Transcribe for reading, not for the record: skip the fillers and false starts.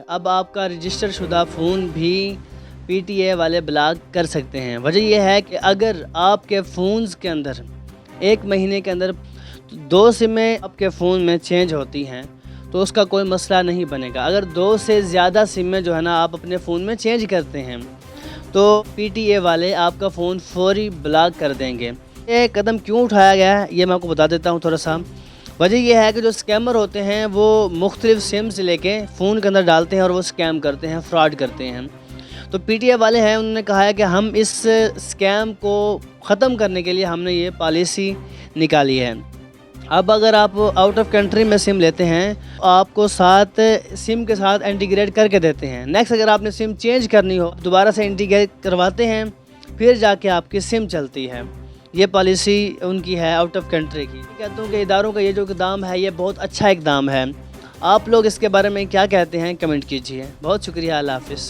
اب آپ کا رجسٹر شدہ فون بھی پی ٹی اے والے بلاک کر سکتے ہیں۔ وجہ یہ ہے کہ اگر آپ کے فونز کے اندر ایک مہینے کے اندر 2 سمیں آپ کے فون میں چینج ہوتی ہیں تو اس کا کوئی مسئلہ نہیں بنے گا۔ اگر 2 سے زیادہ سمیں جو ہے نا آپ اپنے فون میں چینج کرتے ہیں تو پی ٹی اے والے آپ کا فون فوری بلاک کر دیں گے۔ یہ قدم کیوں اٹھایا گیا ہے یہ میں آپ کو بتا دیتا ہوں تھوڑا سا۔ وجہ یہ ہے کہ جو اسکیمر ہوتے ہیں وہ مختلف سمز لے کے فون کے اندر ڈالتے ہیں اور وہ اسکیم کرتے ہیں، فراڈ کرتے ہیں۔ تو پی ٹی اے والے ہیں، انہوں نے کہا ہے کہ ہم اس اسکیم کو ختم کرنے کے لیے ہم نے یہ پالیسی نکالی ہے۔ اب اگر آپ آؤٹ آف کنٹری میں سم لیتے ہیں آپ کو سم کے ساتھ انٹیگریٹ کر کے دیتے ہیں۔ نیکسٹ اگر آپ نے سم چینج کرنی ہو دوبارہ سے انٹیگریٹ کرواتے ہیں، پھر جا کے آپ کی سم چلتی ہے۔ یہ پالیسی ان کی ہے آؤٹ آف کنٹری کی۔ کہتا ہوں کہ اداروں کا یہ جو اقدام ہے یہ بہت اچھا اقدام ہے۔ آپ لوگ اس کے بارے میں کیا کہتے ہیں کمنٹ کیجیے۔ بہت شکریہ، اللہ حافظ۔